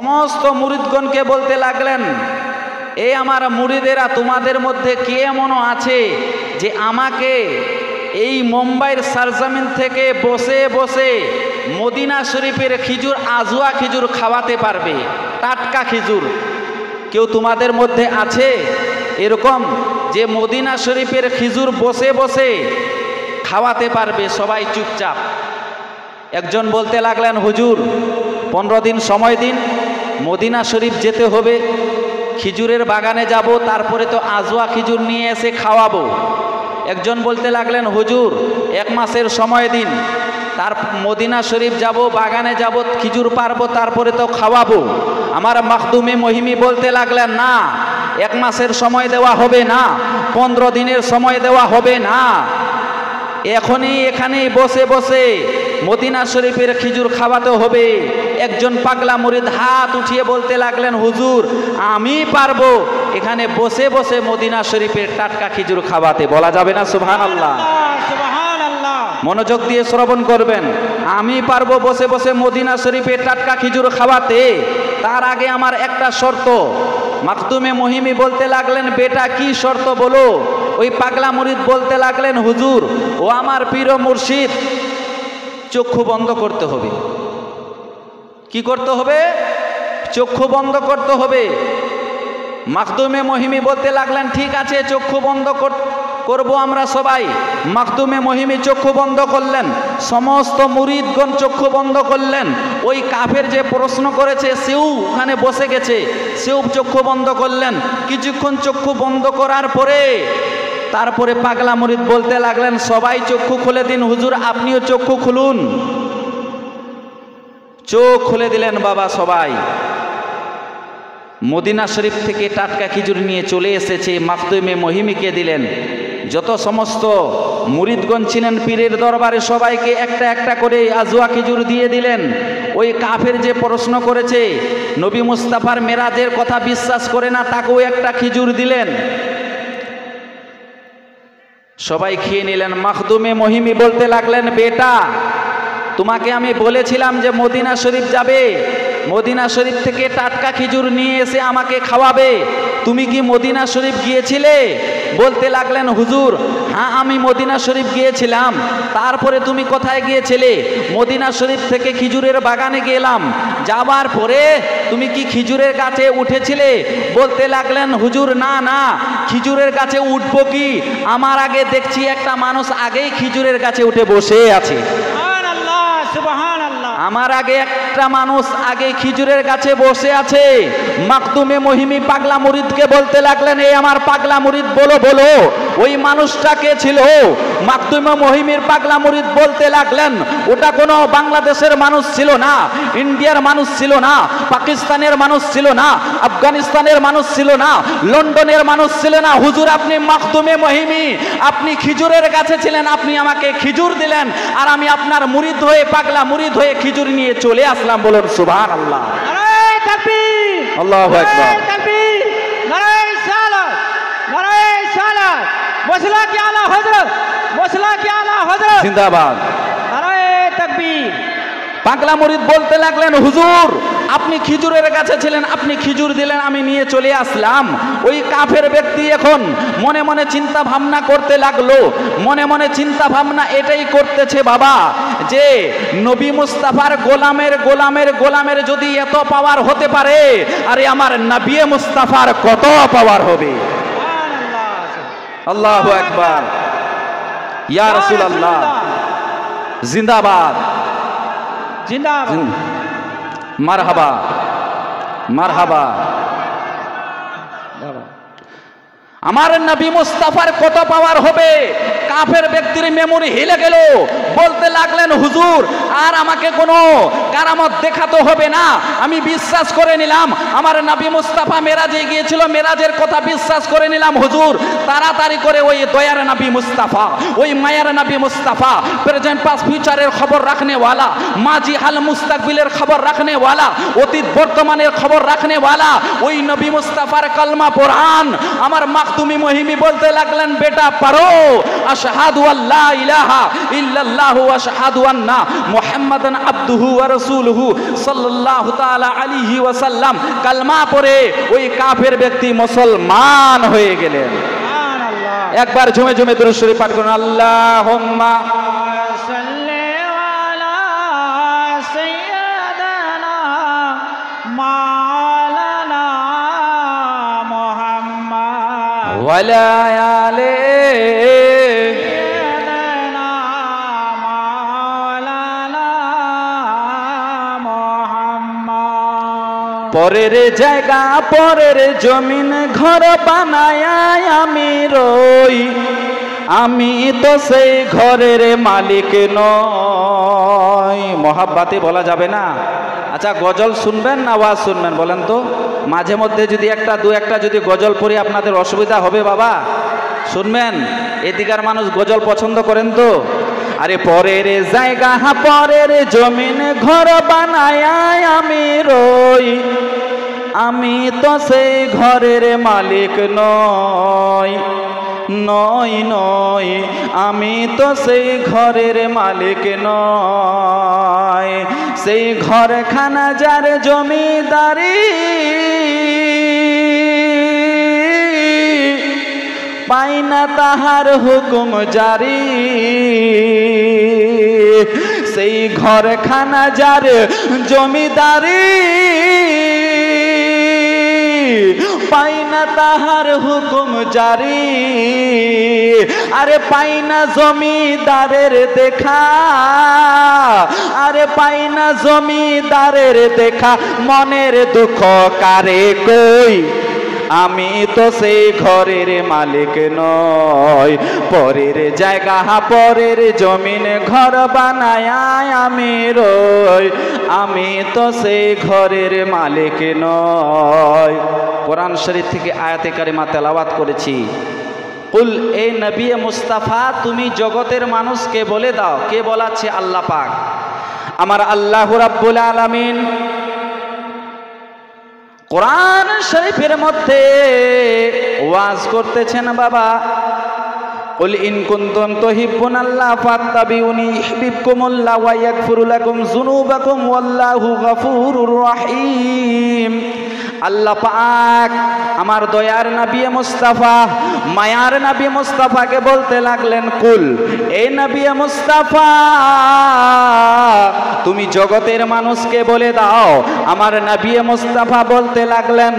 সমস্ত মুরিদগণকে বলতে লাগলেন, এই আমার মুরিদেরা, তোমাদের মধ্যে কে এমন আছে যে আমাকে এই মুম্বাইয়ের সারজামিন থেকে বসে বসে মদিনা শরীফের খিজুর, আজওয়া খিজুর খাওয়াতে পারবে, টাটকা খিজুর? কেউ তোমাদের মধ্যে আছে এরকম যে মদিনা শরীফের খিজুর বসে বসে খাওয়াতে পারবে? সবাই চুপচাপ। একজন বলতে লাগলেন, হুজুর 15 দিন সময় দিন, মদিনা শরীফ যেতে হবে, খিজুরের বাগানে যাব, তারপরে তো আজওয়া খিজুর নিয়ে এসে খাওয়াবো। একজন বলতে লাগলেন, হুজুর 1 মাসের সময় দিন, তার মদিনা শরীফ যাব, বাগানে যাব, খিজুর পারবো, তারপরে তো খাওয়াবো। আমার মাখদুমে মহিমি বলতে লাগলেন, না, 1 মাসের সময় দেওয়া হবে না, 15 দিনের সময় দেওয়া হবে না, এখনই এখানেই বসে বসে মদিনা শরীফের খিজুর খাওয়াতে হবে। একজন পাগলা মুরিদ হাত উঠিয়ে বলতে লাগলেন, হুজুর আমি পারবো এখানে বসে বসে মদিনা শরীফের টাটকা খিজুর খাওয়াতে। বলা যাবে না সুবহানাল্লাহ? মনোযোগ দিয়ে শ্রবণ করবেন। আমি পারবো বসে বসে মদিনা শরীফের টাটকা খিজুর খাওয়াতে, তার আগে আমার একটা শর্ত। মাখদুমে মহিমি বলতে লাগলেন, বেটা কি শর্ত বলো? ওই পাগলা মুরিদ বলতে লাগলেন, হুজুর ও আমার পীর ও মুর্শিদ, চক্ষু বন্ধ করতে হবে। কি করতে হবে? চক্ষু বন্ধ করতে হবে। মাখদুমে মহিমি বলতে লাগলেন, ঠিক আছে, চক্ষু বন্ধ করবো আমরা সবাই। মাখদুমে মহিমি চক্ষু বন্ধ করলেন, সমস্ত মুরিদগণ চক্ষু বন্ধ করলেন। ওই কাফের যে প্রশ্ন করেছে সেও ওখানে বসে গেছে, সেও চক্ষু বন্ধ করলেন। কিছুক্ষণ চক্ষু বন্ধ করার পরে তারপরে পাগলা মুরিদ বলতে লাগলেন, সবাই চক্ষু খুলে দিন, হুজুর আপনিও চক্ষু খুলুন। চোখ খুলে দিলেন বাবা সবাই। মদিনা শরীফ থেকে টাটকা খিজুর নিয়ে চলে এসেছে, মাখদুমে মহিমিকে দিলেন। যত সমস্ত মুরিদগণ ছিলেন পীরের দরবারে সবাইকে একটা একটা করে আজওয়া খিজুর দিয়ে দিলেন। ওই কাফের যে প্রশ্ন করেছে, নবী মুস্তাফার মেরাজের কথা বিশ্বাস করে না, তাকেও একটা খিজুর দিলেন। সবাই খেয়ে নিলেন। মাখদুমে মহিমি বলতে লাগলেন, বেটা তোমাকে আমি বলেছিলাম যে মদিনা শরীফ যাবে, মদিনা শরীফ থেকে টাটকা খিজুর নিয়ে এসে আমাকে খাওয়াবে, তুমি কি মদিনা শরীফ গিয়েছিলে? বলতে লাগলেন, হুজুর হ্যাঁ আমি মদিনা শরীফ গিয়েছিলাম। তারপরে তুমি কোথায় গিয়েছিলে? মদিনা শরীফ থেকে খিজুরের বাগানে গেলাম। যাবার পরে তুমি কি খিজুরের গাছে উঠেছিলে? বলতে লাগলেন, হুজুর না না, খিজুরের গাছে উঠবো কি, আমার আগে দেখছি একটা মানুষ আগেই খিজুরের গাছে উঠে বসে আছে। আমার আগে একটা মানুষ আগে খিজুরের গাছে বসে আছে। মাখদুমে মহিমি পাগলা মুরিদকে বলতে লাগলেন, এই আমার পাগলা মুরিদ বলো বলো ওই মানুষটা কে ছিল? মাখদুমে মহিমির পাগলা মুরিদ বলতে লাগলেন, ওটা কোনো বাংলাদেশের মানুষ ছিল না, ইন্ডিয়ার মানুষ ছিল না, পাকিস্তানের মানুষ ছিল না, আফগানিস্তানের মানুষ ছিল না, লন্ডনের মানুষ ছিল না। হুজুর আপনি মাখদুমে মহিমি, আপনি খিজুরের গাছে ছিলেন, আপনি আমাকে খিজুর দিলেন, আর আমি আপনার মুরিদ হয়ে, পাগলা মুরিদ হয়ে খিজুর নিয়ে চলে আসলাম। বলুন সুবহানাল্লাহ। নারায়ে তাকবীর, আল্লাহু আকবার। তাকবীর, নারায়ে সালাত, নারায়ে সালাত, ওয়াসলা কি আলা হযরত, ওয়াসলা কি আলা হযরত, জিন্দাবাদ, নারায়ে তাকবীর। পাগলা মুরিদ বলতে লাগলেন, হুজুর আপনি খিজুরের গাছে ছিলেন, আপনি খিজুর দিলেন, আমি নিয়ে চলে আসলাম। ওই কাফের ব্যক্তি এখন মনে মনে চিন্তা ভাবনা করতে লাগলো। মনে মনে চিন্তা ভাবনা এটাই করতেছে বাবা, যে নবী মুস্তাফার গোলামের গোলামের গোলামের যদি এত পাওয়ার হতে পারে, আরে আমার নবী মুস্তাফার কত পাওয়ার হবে। আল্লাহু আকবার, ইয়া রাসূলুল্লাহ, জিন্দাবাদ, জিন্দাবাদ, মারহাবা মারহাবা। আমার নবী মুস্তাফার কত পাওয়ার হবে। কাফের ব্যক্তির মেমোরি হিলে গেল। বলতে লাগলেন, হুজুর আর আমাকে কোনো কারামত দেখাতে হবে না, আমি বিশ্বাস করে নিলাম আমার নবী মুস্তাফা মেরাজে গিয়েছিল, মেরাজের কথা বিশ্বাস করে নিলাম। হুজুর তাড়াতাড়ি করে ওই দয়ার নবী মুস্তাফা, ওই মায়ার নবী মুস্তাফা, প্রেজেন্ট পাস ফিউচারের খবর রাখনে ওয়ালা, মাজি হাল মুস্তাকবিলের খবর রাখনে ওয়ালা, অতীত বর্তমানের খবর রাখনে ওয়ালা, ওই নবী মুস্তাফার কলমা কোরআন আমার তুমি মহিমি বলতে লাগলেন বেটা পারো আশহাদু আল্লা ইলাহা ইল্লাল্লাহু ওয়া আশহাদু আন্না মুহাম্মাদান আবদুহু ওয়া রাসূলুহু সাল্লাল্লাহু তাআলা আলাইহি ওয়াসাল্লাম কালমা পড়ে ওই কাফের ব্যক্তি মুসলমান হয়ে গেলেন। একবার ঝুমে ঝুমে দুরূদ শরীফ পাঠ করুন। আল্লাহুম্মা সাল্লি আলা সাইয়্যিদানা মাওলানা মুহাম্মদ ওয়া আলা আলি সাইয়্যিদানা মাওলানা মুহাম্মদ। পরের জায়গা পরের জমিন ঘর বানায় আমি রই, আমি তো সেই ঘরের মালিক নই। মহাব্বাতে বলা যাবে না? আচ্ছা গজল শুনবেন না ওয়াজ শুনবেন বলেন তো? মাঝে মধ্যে যদি দু একটা যদি গজল পড়ি আপনাদের অসুবিধা হবে বাবা? শুনবেন? এদিকার মানুষ গজল পছন্দ করেন তো? আরে পরের জায়গা পরের জমিন ঘর বানায় আমি রই, আমি তো সেই ঘরের মালিক নই, নই নই, আমি তো সেই ঘরের মালিক নয়। সেই ঘরখানা যার জমিদারি, পাই না তাহার হুকুম জারি। সেই ঘরখানা যার জমিদারি, পাই না তাহার হুকুম জারি। আরে পাই না জমিদারের দেখা, আরে পাই না জমিদারের দেখা, মনের দুঃখ কারে কই, আমি তো সেই ঘরের মালিক নই। পরের জায়গা পরের জমিন ঘর বানায় আমি রই, আমি তো সেই ঘরের মালিক নই। কোরআন শরীফ থেকে আয়াতে কারিমা তেলাওয়াত করেছি। কুল এ নবী মুস্তাফা তুমি জগতের মানুষকে বলে দাও। কে বলাচ্ছে? আল্লাহ পাক, আমার আল্লাহ রাব্বুল আলামিন কোরআন শরীফের মধ্যে ওয়াজ করতেছেন বাবা। কুল ইন কুনতুম তুহিব্বুনাল্লাহ ফাত্তাবিউনি ইউহিব্বুকুমুল্লাহ ওয়া ইয়াগফিরু লাকুম যুনুবাকুম ওয়াল্লাহু গফুরুর রহিম। আল্লাহ পাক আমার দয়ার নবী মুস্তাফা, মায়ার নবী মুস্তাফাকে বলতে লাগলেন, কুল এ নবী মুস্তাফা তুমি জগতের মানুষকে বলে দাও। আমার নবী মুস্তাফা বলতে লাগলেন,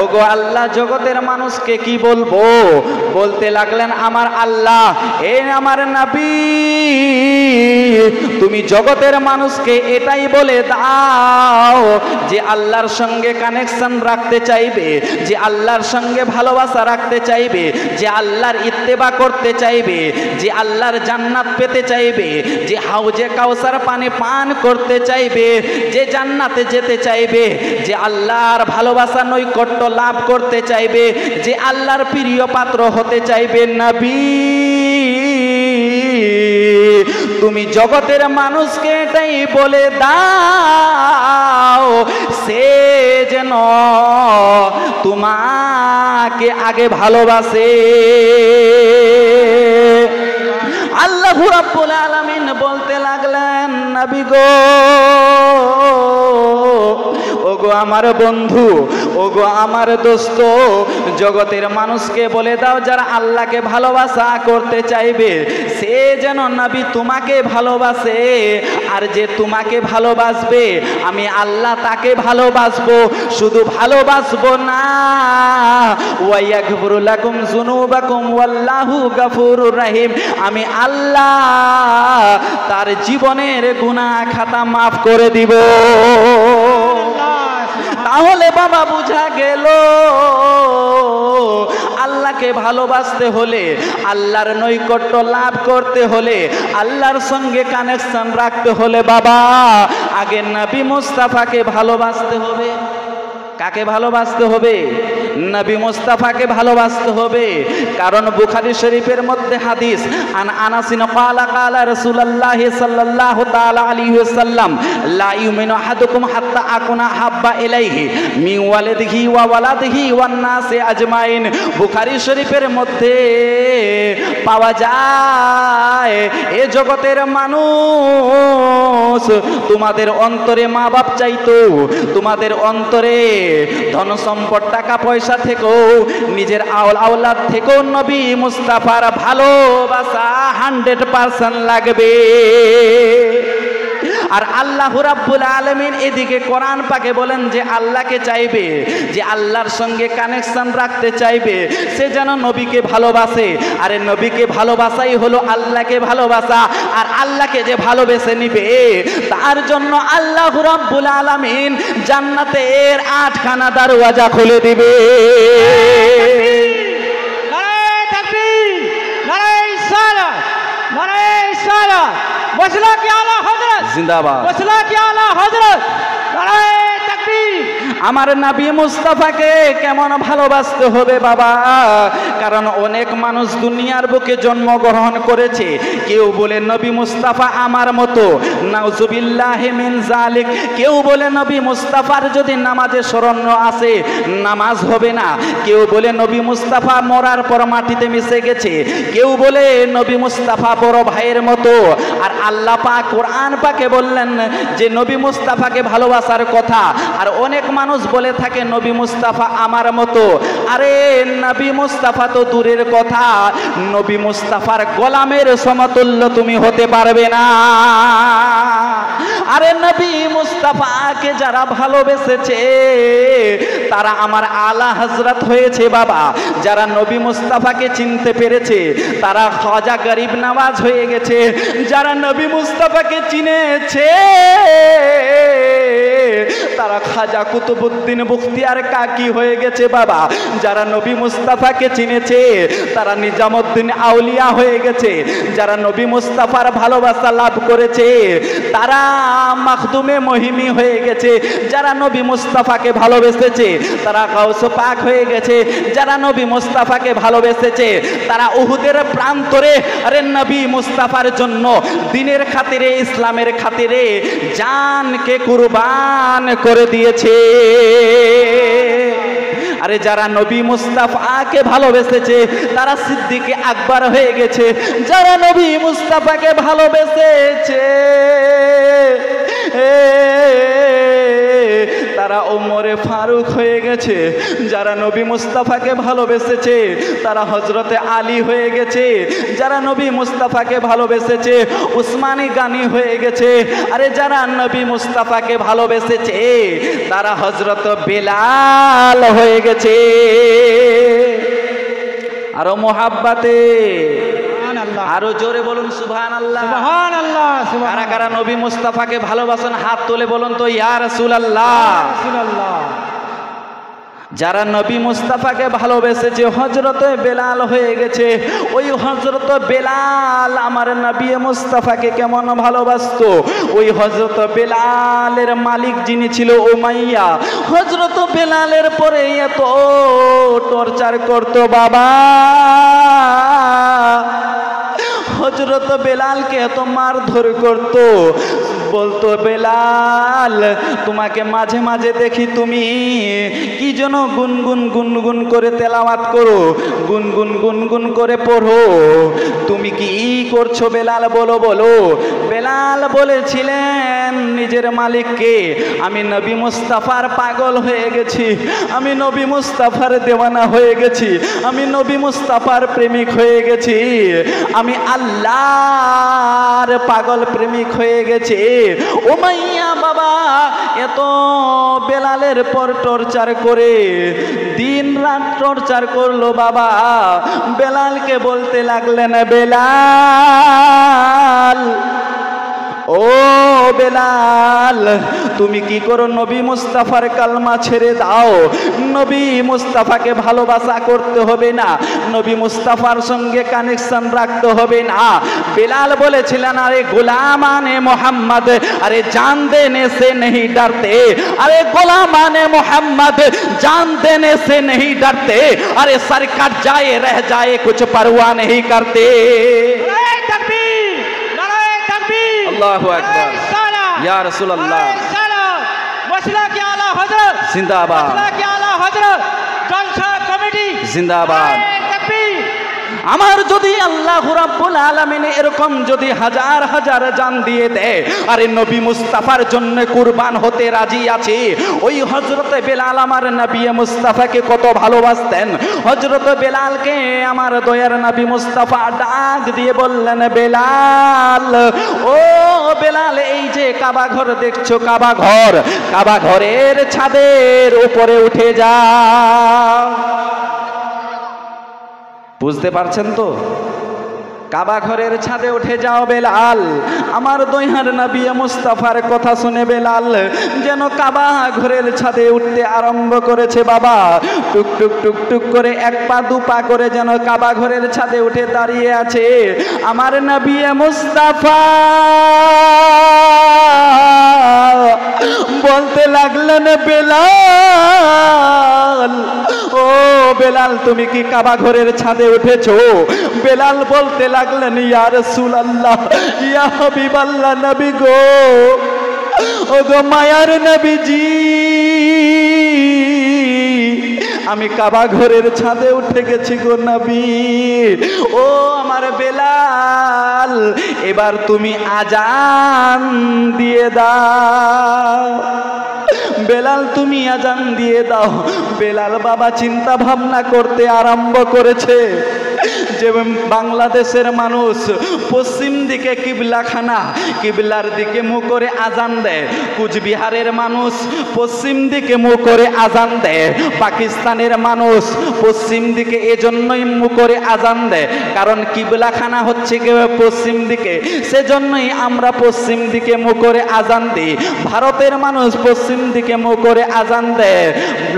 ওগো আল্লাহ জগতের মানুষকে কি বলবো? বলতে লাগলেন, আমার আল্লাহ এ আমার নবী তুমি জগতের মানুষকে এটাই বলে দাও যে আল্লাহর সঙ্গে কানেকশন রাখতে চাইবে, যে আল্লাহর সঙ্গে ভালোবাসা রাখতে চাইবে, যে আল্লাহর ইত্তেবা করতে চাইবে, যে আল্লাহর জান্নাত পেতে চাইবে, যে হাউজে কাউসার পানি পান করতে চাইবে, যে জান্নাতে যেতে চাইবে, যে আল্লাহর ভালোবাসা নৈকট্য লাভ করতে চাইবে, যে আল্লাহর প্রিয় পাত্র হতে চাইবে, নবী তুমি জগতের মানুষকে এটাই বলে দাও, সে যেন তোমাকে আগে ভালোবাসে। আল্লাহ রাব্বুল আলামিন বলতে লাগলেন, নবী গো, ওগো আমার বন্ধু, ওগো আমার দোস্ত, জগতের মানুষকে বলে দাও যারা আল্লাহকে ভালোবাসা করতে চাইবে সে যেন নবী তোমাকে ভালোবাসে। আর যে তোমাকে ভালোবাসবে আমি আল্লাহ তাকে ভালোবাসবো। শুধু ভালোবাসবো না, ওয়া ইয়াগফিরু লাকুম যুনুবাকুম ওয়াল্লাহু গফুরুর রহিম, আমি আল্লাহ তার জীবনের গুনাহ খাতা মাফ করে দিব। তাহলে বাবা বুঝা গেল আল্লাহকে ভালোবাসতে হলে, আল্লাহর নৈকট্য লাভ করতে হলে, আল্লাহর সঙ্গে কানেকশন রাখতে হলে বাবা আগে নবী মুস্তাফাকে ভালোবাসতে হবে। কাকে ভালোবাসতে হবে? নবী মুস্তাফাকে ভালোবাসতে হবে। কারণ বুখারী শরীফের মধ্যে হাদিস, আন আনাসিন ক্বালা ক্বালা রাসূলুল্লাহ সাল্লাল্লাহু তাআলা আলাইহি ওয়াসাল্লাম, লা ইউমিনু আহাদুকুম হাত্তা আকুনা হাব্বা ইলাইহি মিন ওয়ালিদিহি ওয়া ওয়ালাদিহি ওয়ান নাসি আজমাইন। বুখারী শরীফের মধ্যে পাওয়া যায়, এ জগতের মানুষ তোমাদের অন্তরে মা বাপ চাইতো, তোমাদের অন্তরে ধন সম্পদ টাকা পয়সা থেকেও, নিজের আওলাদ থেকেও নবী মুস্তাফার ভালোবাসা 100% লাগবে। আর আল্লাহ রাব্বুল আলামিন এদিকে কোরআন পাকে বলেন যে আল্লাহকে চাইবে, যে আল্লাহর সঙ্গে কানেকশন রাখতে চাইবে, সে যেন নবীকে ভালোবাসে। আরে নবীকে ভালোবাসাই হলো আল্লাহকে ভালোবাসা। আর আল্লাহকে যে ভালোবেসে নিবে, তার জন্য আল্লাহ রাব্বুল আলামিন জান্নাতের 8খানা দরওয়াজা খুলে দিবে। নারায়ে তাকবীর, নারায়ে সালাত, নারায়ে সালাত। ওয়াসলা কি আলা হযরত জিন্দাবাদ, ওয়াসলা কি আলা হযরত, নারায়ে তাকবীর। আমার নবী মুস্তাফাকে কেমন ভালোবাসতে হবে বাবা? কারণ অনেক মানুষ দুনিয়ার বুকে জন্মগ্রহণ করেছে, কেউ বলে নবী মুস্তাফা আমার মতো, নাউজুবিল্লাহি মিন জালিক। কেউ বলে নবী মুস্তাফার যদি নামাজে স্মরণ আসে নামাজ হবে না। কেউ বলে নবী মুস্তাফা মরার পর মাটিতে মিশে গেছে। কেউ বলে নবী মুস্তাফা বড় ভাইয়ের মতো। আর আল্লাহ পাক কোরআন পাকে বললেন যে নবী মুস্তাফাকে ভালোবাসার কথা। আর অনেক মানুষ বলে থাকে নবী মুস্তাফা আমার মতো। আরে নবী মুস্তাফা তো দূরের কথা, নবী মুস্তাফার গোলামের সমতুল্য তুমি হতে পারবে না। আরে নবী মুস্তাফাকে যারা ভালোবেসেছে তারা আমার আলা হযরত হয়েছে বাবা। যারা নবী মুস্তাফাকে চিনতে পেরেছে তারা খাজা গরিব নওয়াজ হয়ে গেছে। যারা নবী মুস্তাফাকে চিনেছে তারা খাজা কুতুবউদ্দিন বখতিয়ার কাকি হয়ে গেছে বাবা। যারা নবী মুস্তাফাকে চিনেছে তারা নিজামউদ্দিন আউলিয়া হয়ে গেছে। যারা নবী মুস্তাফার ভালোবাসা লাভ করেছে তারা মাখদুমে মহিমি হয়ে গেছে। যারা নবী মুস্তাফাকে ভালোবেসেছে তারা গাউস পাক হয়ে গেছে। যারা নবী মুস্তাফাকে ভালোবেসেছে তারা উহুদের প্রান্তরে আরে নবী মুস্তাফার জন্য দ্বীনের খাতিরে, ইসলামের খাতিরে জানকে কুরবান করে দিয়েছে। আরে যারা নবী মুস্তাফাকে ভালোবেসেছে তারা সিদ্দিকে আকবর হয়ে গেছে। যারা নবী মুস্তাফাকে ভালোবেসেছে তারা ওমরে ফারুক হয়ে গেছে। যারা নবী মুস্তাফাকে ভালোবেসেছে তারা হযরতে আলী হয়ে গেছে। যারা নবী মুস্তাফাকে ভালোবেসেছে উসমানী গানি হয়ে গেছে। আরে যারা নবী মুস্তাফাকে ভালোবেসেছে তারা হযরত বেলাল হয়ে গেছে। আরো মোহাব্বতে আরো জোরে বলুন সুবহানাল্লাহ, সুবহানাল্লাহ। কারা কারা নবী মুস্তাফাকে ভালোবাসেন হাত তুলে বলুন তো ইয়া রাসূলুল্লাহ। যারা নবী মুস্তাফাকে ভালোবেসেছে হযরতে বেলাল হয়ে গেছে। ওই হযরত বেলাল আমার নবী মুস্তাফাকে কেমন ভালোবাসতো? ওই হযরত বেলালের মালিক যিনি ছিল উমাইয়া, হযরত বেলালের পরে এত টর্চার করতো বাবা। হযরত বেলালকে এত মারধর করতো, বলতো বেলাল তোমাকে মাঝে মাঝে দেখি তুমি কি যেন গুনগুন গুনগুন করে তেলাওয়াত করো, গুনগুন গুনগুন করে পড়ো। তুমি কি করছো বেলাল? বলো বলো। বেলাল বলেছিলেন নিজের মালিককে, আমি নবী মুস্তাফার পাগল হয়ে গেছি, আমি নবী মুস্তাফার দেওয়ানা হয়ে গেছি, আমি নবী মুস্তাফার প্রেমিক হয়ে গেছি, আমি আল্লাহর পাগল প্রেমিক হয়ে গেছি। উমাইয়া বাবা এত বেলালের পর টর্চার করে দিন রাত টর্চার করলো বাবা। বেলালকে বলতে লাগলেন বেলাল ও বেলাল, তুমি কি করো? নবী মুস্তাফার কালমা ছেড়ে দাও। নবী মুস্তাফাকে ভালোবাসা করতে হবে না, নবী মুস্তাফার সঙ্গে কানেকশন রাখতে হবে না। বেলাল বলেছিলেন, আরে গোলামানে মোহাম্মদ, আরে জান দেনে সে नहीं डरते, अरे गोलामाने मोहम्मद जान देने से नहीं डरते, अरे सर कट जाए रह जाए कुछ परवाह नहीं करते। नारे तकबीर, नारे तकबीर, अल्लाहु अकबर, या रसूल अल्लाह, मसला के आला हजरत जिंदाबाद, मसला के आला हजरत जलसा कमेटी जिंदाबाद। तकबीर। আমার যদি আল্লাহ রাব্বুল আলামিন এরকম যদি হাজার হাজার জান দিয়ে দেয়, আরে নবী মুস্তাফার জন্য কুরবান হতে রাজি আছে। ওই হযরতে বেলাল আমার নবী মুস্তাফাকে কত ভালোবাসতেন। হযরতে বেলালকে আমার দয়ার নবী মুস্তাফা ডাক দিয়ে বললেন, বেলাল, ও বেলাল, এই যে কাবা ঘর দেখছো, কাবা ঘর, কাবা ঘরের ছাদের উপরে উঠে যাও। বুঝতে পারছেন তো? কাবা ঘরের ছাদে উঠে যাও বেলাল। আমার দয়ার নবী মুস্তাফার কথা শুনে বেলাল যেন কাবা ঘরের ছাদে উঠতে আরম্ভ করেছে। বাবা টুক টুক টুক টুক করে এক পা দু পা করে যেন কাবা ঘরের ছাদে উঠে দাঁড়িয়ে আছে। আমার নবী মুস্তাফা বলতে লাগলেন, বেলাল, ও বেলাল, তুমি কি কাবা ঘরের ছাদে উঠেছো? বেলাল বলতে লাগলেন, ইয়া রাসূলুল্লাহ, ইয়া হাবিবাল্লাহ, নবী গো, ও গো মায়ার নবীজি, আমি কাবা ঘরের ছাদে উঠে গেছি গো নবী। ও আমার বেলাল, এবার তুমি আজান দিয়ে দাও। বেলাল, তুমি আজান দিয়ে দাও। বেলাল বাবা চিন্তা ভাবনা করতে আরম্ভ করেছে যে বাংলাদেশের মানুষ পশ্চিম দিকে কিবলাখানা, কিবলার দিকে মুখ করে আজান দেয়। কুচবিহারের মানুষ পশ্চিম দিকে মুখ করে আজান দেয়। পাকিস্তানের মানুষ পশ্চিম দিকে এজন্যই মুখ করে আজান দেয়, কারণ কিবলাখানা হচ্ছে পশ্চিম দিকে, সেজন্যই আমরা পশ্চিম দিকে মুখ করে আজান দিই। ভারতের মানুষ পশ্চিম দিকে মুখ করে আজান দেয়,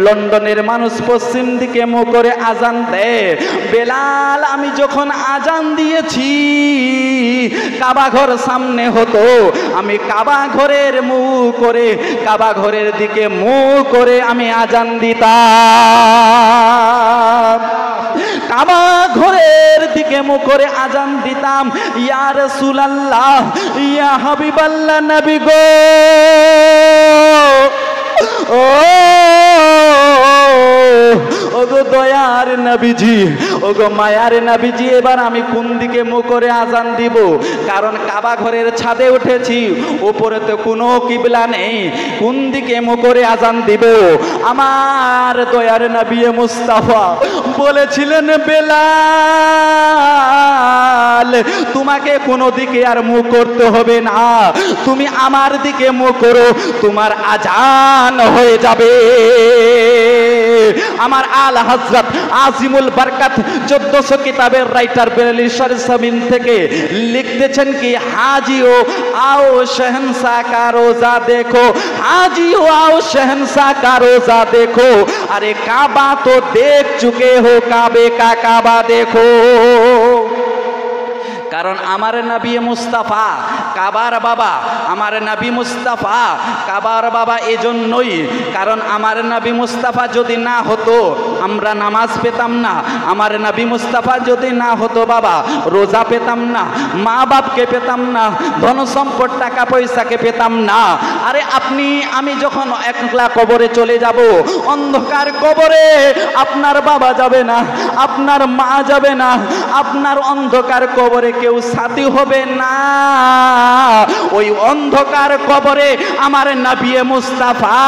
লন্ডনের মানুষ পশ্চিম দিকে মুখ করে আজান দেয়। বেলাল, আমি যখন আজান দিয়েছি কাবা ঘর সামনে হতো, আমি কাবা ঘরের মুখ করে, কাবা ঘরের দিকে মুখ করে আমি আজান দিতাম, কাবা ঘরের দিকে মুখ করে আজান দিতাম। ইয়া রাসূলুল্লাহ, ইয়া হাবিবাল্লাহ, নবী গো, ও ওগো দয়ার নবীজি, ওগো মায়ার নবীজি, এবার আমি কোন দিকে মুখ করে আজান দিব? কারণ কাবা ঘরের ছাদে উঠেছি, উপরে তো কোনো কিবলা নেই, কোন দিকে মুখ করে আজান দিব? আমার দয়ার নবী মুস্তাফা বলেছিলেন, বেলাল, তোমাকে কোনো দিকে আর মুখ করতে হবে না, তুমি আমার দিকে মুখ করো, তোমার আজান হয়ে যাবে। আমার আল হযরত আজিমুল বরকত 1400 কিতাবের রাইটার বেরেলী সরজমিন থেকে লিখতেছেন কি, হাজিও आओ शहंशाह का रोजा देखो, हाजियो आओ शहंशाह का रोजा देखो, अरे काबा तो देख चुके हो, काबे का काबा देखो। কারণ আমার নবী মুস্তাফা কাবার বাবা, আমার নবী মুস্তাফা কাবার বাবা এজন্যই, কারণ আমার নবী মুস্তাফা যদি না হতো আমরা নামাজ পেতাম না, আমার নবী মুস্তাফা যদি না হতো বাবা রোজা পেতাম না, মা বাপকে পেতাম না, ধন সম্পদ টাকা পয়সাকে পেতাম না। আরে আপনি আমি যখন একলা কবরে চলে যাব, অন্ধকার কবরে আপনার বাবা যাবে না, আপনার মা যাবে না, আপনার অন্ধকার কবরে কেউ সাথী হবে না। ওই অন্ধকার কবরে আমার নবী মুস্তাফা